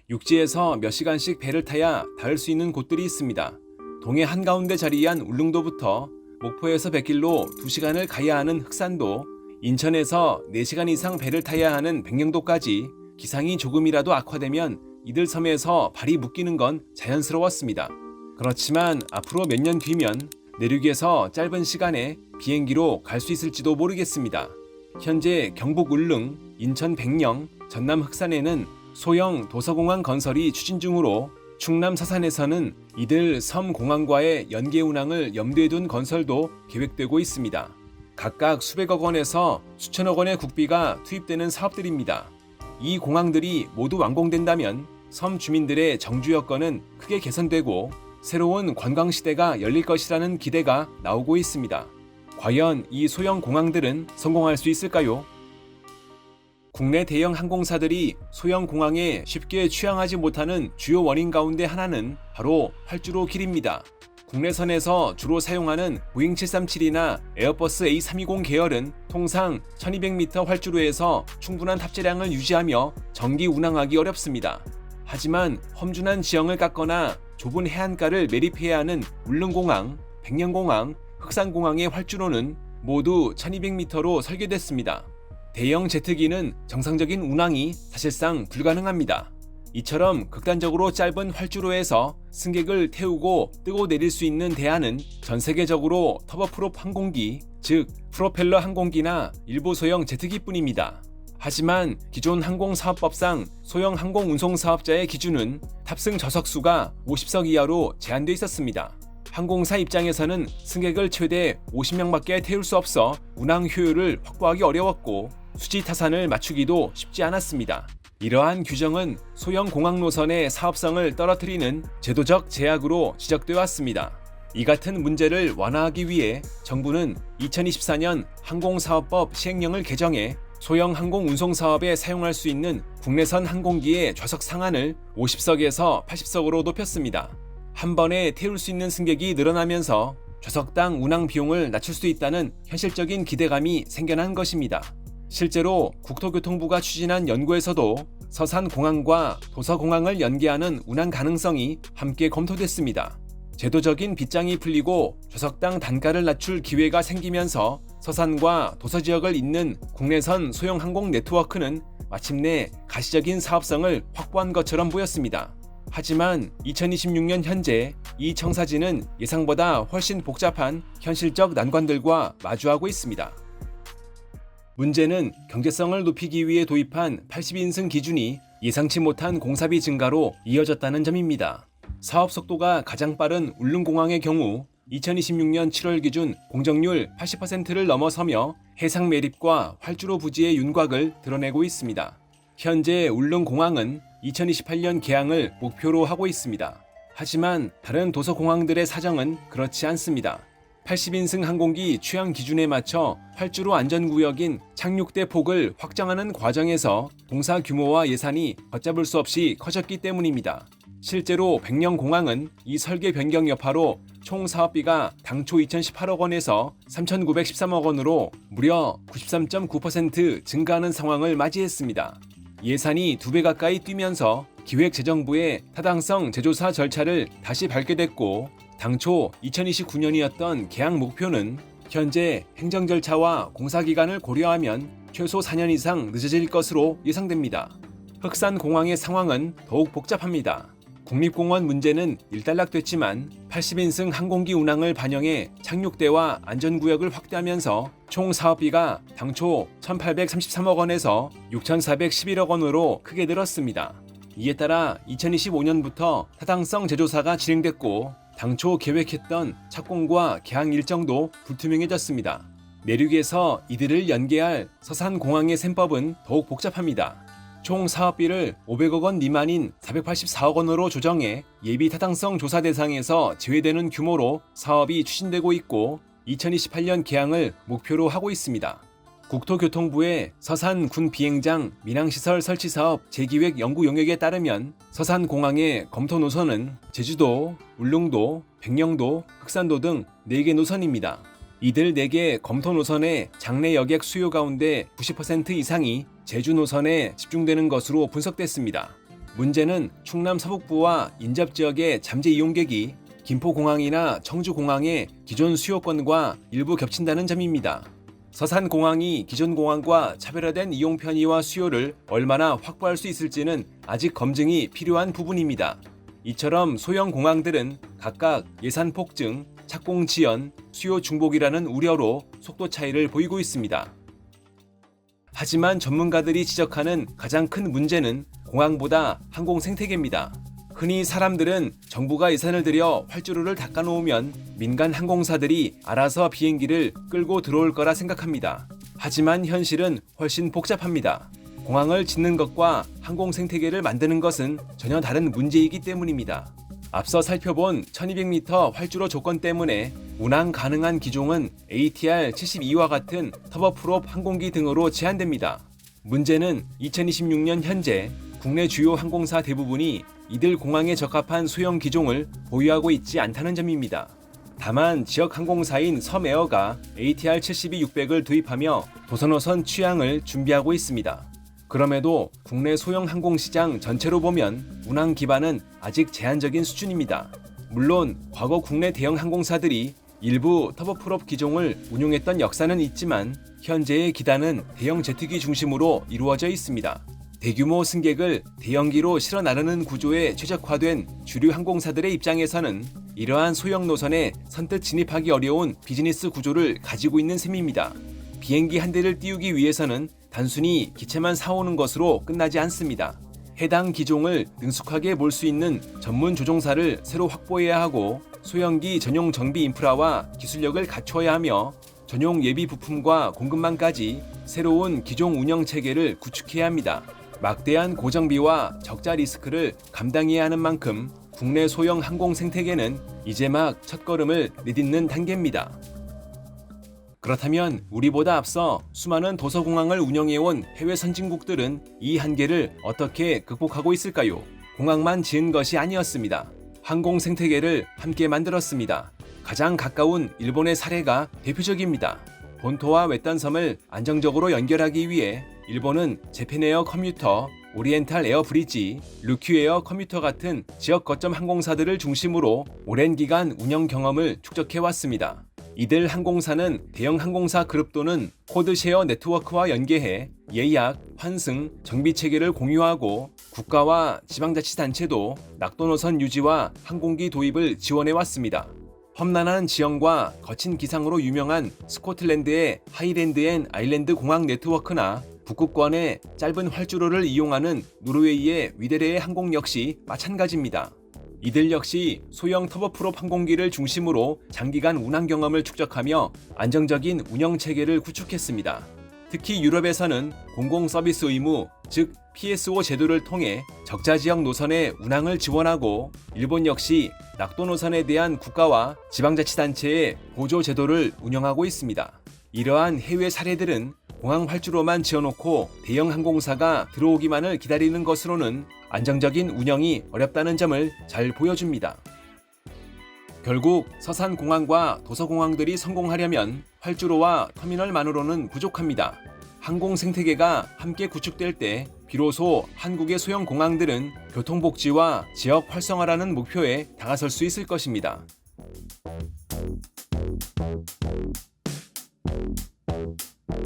육지에서 몇 시간씩 배를 타야 닿을 수 있는 곳들이 있습니다. 동해 한가운데 자리한 울릉도부터 목포에서 백길로 2시간을 가야 하는 흑산도, 인천에서 4시간 이상 배를 타야 하는 백령도까지 기상이 조금이라도 악화되면 이들 섬에서 발이 묶이는 건 자연스러웠습니다. 그렇지만 앞으로 몇 년 뒤면 내륙에서 짧은 시간에 비행기로 갈 수 있을지도 모르겠습니다. 현재 경북 울릉, 인천 백령, 전남 흑산에는 소형 도서공항 건설이 추진 중으로 충남 서산에서는 이들 섬 공항과의 연계 운항을 염두에 둔 건설도 계획되고 있습니다. 각각 수백억 원에서 수천억 원의 국비가 투입되는 사업들입니다. 이 공항들이 모두 완공된다면 섬 주민들의 정주 여건은 크게 개선되고 새로운 관광 시대가 열릴 것이라는 기대가 나오고 있습니다. 과연 이 소형 공항들은 성공할 수 있을까요? 국내 대형 항공사들이 소형 공항에 쉽게 취항하지 못하는 주요 원인 가운데 하나는 바로 활주로 길입니다. 국내선에서 주로 사용하는 보잉 737이나 에어버스 A320 계열은 통상 1200m 활주로에서 충분한 탑재량을 유지하며 정기 운항하기 어렵습니다. 하지만 험준한 지형을 깎거나 좁은 해안가를 매립해야 하는 울릉공항, 백령공항, 흑산공항의 활주로는 모두 1200m로 설계됐습니다. 대형 제트기는 정상적인 운항이 사실상 불가능합니다. 이처럼 극단적으로 짧은 활주로에서 승객을 태우고 뜨고 내릴 수 있는 대안은 전 세계적으로 터보프롭 항공기, 즉 프로펠러 항공기나 일부 소형 제트기뿐입니다. 하지만 기존 항공사업법상 소형 항공운송사업자의 기준은 탑승 좌석수가 50석 이하로 제한돼 있었습니다. 항공사 입장에서는 승객을 최대 50명밖에 태울 수 없어 운항 효율을 확보하기 어려웠고 수지 타산을 맞추기도 쉽지 않았습니다. 이러한 규정은 소형 공항 노선의 사업성을 떨어뜨리는 제도적 제약으로 지적되어 왔습니다. 이 같은 문제를 완화하기 위해 정부는 2024년 항공사업법 시행령을 개정해 소형 항공 운송 사업에 사용할 수 있는 국내선 항공기의 좌석 상한을 50석에서 80석으로 높였습니다. 한 번에 태울 수 있는 승객이 늘어나면서 좌석당 운항 비용을 낮출 수 있다는 현실적인 기대감이 생겨난 것입니다. 실제로 국토교통부가 추진한 연구에서도 서산공항과 도서공항을 연계하는 운항 가능성이 함께 검토됐습니다. 제도적인 빗장이 풀리고 좌석당 단가를 낮출 기회가 생기면서 서산과 도서지역을 잇는 국내선 소형 항공 네트워크는 마침내 가시적인 사업성을 확보한 것처럼 보였습니다. 하지만 2026년 현재 이 청사진은 예상보다 훨씬 복잡한 현실적 난관들과 마주하고 있습니다. 문제는 경제성을 높이기 위해 도입한 80인승 기준이 예상치 못한 공사비 증가로 이어졌다는 점입니다. 사업 속도가 가장 빠른 울릉공항의 경우 2026년 7월 기준 공정률 80%를 넘어서며 해상 매립과 활주로 부지의 윤곽을 드러내고 있습니다. 현재 울릉공항은 2028년 개항을 목표로 하고 있습니다. 하지만 다른 도서공항들의 사정은 그렇지 않습니다. 80인승 항공기 취향 기준에 맞춰 활주로 안전구역인 착륙대 폭을 확장하는 과정에서 공사 규모와 예산이 걷잡을 수 없이 커졌기 때문입니다. 실제로 백령공항은 이 설계 변경 여파로 총 사업비가 당초 2,018억 원에서 3,913억 원으로 무려 93.9% 증가하는 상황을 맞이했습니다. 예산이 2배 가까이 뛰면서 기획재정부의 타당성 재조사 절차를 다시 밟게 됐고 당초 2029년이었던 개항 목표는 현재 행정 절차와 공사 기간을 고려하면 최소 4년 이상 늦어질 것으로 예상됩니다. 흑산공항의 상황은 더욱 복잡합니다. 국립공원 문제는 일단락됐지만 80인승 항공기 운항을 반영해 착륙대와 안전구역을 확대하면서 총 사업비가 당초 1,833억 원에서 6,411억 원으로 크게 늘었습니다. 이에 따라 2025년부터 타당성 재조사가 진행됐고 당초 계획했던 착공과 개항 일정도 불투명해졌습니다. 내륙에서 이들을 연계할 서산공항의 셈법은 더욱 복잡합니다. 총 사업비를 500억 원 미만인 484억 원으로 조정해 예비 타당성 조사 대상에서 제외되는 규모로 사업이 추진되고 있고 2028년 개항을 목표로 하고 있습니다. 국토교통부의 서산 군 비행장 민항시설 설치 사업 재기획 연구 용역에 따르면 서산공항의 검토 노선은 제주도, 울릉도, 백령도, 흑산도 등 4개 노선입니다. 이들 4개 검토 노선의 장내 여객 수요 가운데 90% 이상이 제주 노선에 집중되는 것으로 분석됐습니다. 문제는 충남 서북부와 인접 지역의 잠재 이용객이 김포공항이나 청주공항의 기존 수요권과 일부 겹친다는 점입니다. 서산공항이 기존 공항과 차별화된 이용 편의와 수요를 얼마나 확보할 수 있을지는 아직 검증이 필요한 부분입니다. 이처럼 소형 공항들은 각각 예산 폭증, 착공 지연, 수요 중복이라는 우려로 속도 차이를 보이고 있습니다. 하지만 전문가들이 지적하는 가장 큰 문제는 공항보다 항공 생태계입니다. 흔히 사람들은 정부가 예산을 들여 활주로를 닦아놓으면 민간 항공사들이 알아서 비행기를 끌고 들어올 거라 생각합니다. 하지만 현실은 훨씬 복잡합니다. 공항을 짓는 것과 항공 생태계를 만드는 것은 전혀 다른 문제이기 때문입니다. 앞서 살펴본 1200m 활주로 조건 때문에 운항 가능한 기종은 ATR 72와 같은 터보프롭 항공기 등으로 제한됩니다. 문제는 2026년 현재 국내 주요 항공사 대부분이 이들 공항에 적합한 소형 기종을 보유하고 있지 않다는 점입니다. 다만 지역 항공사인 섬에어가 ATR 72-600을 도입하며 도선호선 취향을 준비하고 있습니다. 그럼에도 국내 소형 항공시장 전체로 보면 운항 기반은 아직 제한적인 수준입니다. 물론 과거 국내 대형 항공사들이 일부 터보프롭 기종을 운용했던 역사는 있지만 현재의 기단은 대형 제트기 중심으로 이루어져 있습니다. 대규모 승객을 대형기로 실어 나르는 구조에 최적화된 주류 항공사들의 입장에서는 이러한 소형 노선에 선뜻 진입하기 어려운 비즈니스 구조를 가지고 있는 셈입니다. 비행기 한 대를 띄우기 위해서는 단순히 기체만 사오는 것으로 끝나지 않습니다. 해당 기종을 능숙하게 몰 수 있는 전문 조종사를 새로 확보해야 하고 소형기 전용 정비 인프라와 기술력을 갖춰야 하며 전용 예비 부품과 공급망까지 새로운 기종 운영 체계를 구축해야 합니다. 막대한 고정비와 적자 리스크를 감당해야 하는 만큼 국내 소형 항공 생태계는 이제 막 첫걸음을 내딛는 단계입니다. 그렇다면 우리보다 앞서 수많은 도서공항을 운영해온 해외 선진국들은 이 한계를 어떻게 극복하고 있을까요? 공항만 지은 것이 아니었습니다. 항공 생태계를 함께 만들었습니다. 가장 가까운 일본의 사례가 대표적입니다. 본토와 외딴 섬을 안정적으로 연결하기 위해 일본은 재팬에어 커뮤터, 오리엔탈 에어 브리지, 르큐에어 커뮤터 같은 지역 거점 항공사들을 중심으로 오랜 기간 운영 경험을 축적해왔습니다. 이들 항공사는 대형 항공사 그룹 또는 코드쉐어 네트워크와 연계해 예약, 환승, 정비 체계를 공유하고 국가와 지방자치단체도 낙도노선 유지와 항공기 도입을 지원해왔습니다. 험난한 지형과 거친 기상으로 유명한 스코틀랜드의 하이랜드 앤 아일랜드 공항 네트워크나 북극권의 짧은 활주로를 이용하는 노르웨이의 위데레의 항공 역시 마찬가지입니다. 이들 역시 소형 터보프롭 항공기를 중심으로 장기간 운항 경험을 축적하며 안정적인 운영 체계를 구축했습니다. 특히 유럽에서는 공공 서비스 의무, 즉 PSO 제도를 통해 적자 지역 노선의 운항을 지원하고 일본 역시 낙도 노선에 대한 국가와 지방자치단체의 보조 제도를 운영하고 있습니다. 이러한 해외 사례들은 공항 활주로만 지어놓고 대형 항공사가 들어오기만을 기다리는 것으로는 안정적인 운영이 어렵다는 점을 잘 보여줍니다. 결국 서산공항과 도서공항들이 성공하려면 활주로와 터미널만으로는 부족합니다. 항공 생태계가 함께 구축될 때 비로소 한국의 소형 공항들은 교통복지와 지역 활성화라는 목표에 다가설 수 있을 것입니다.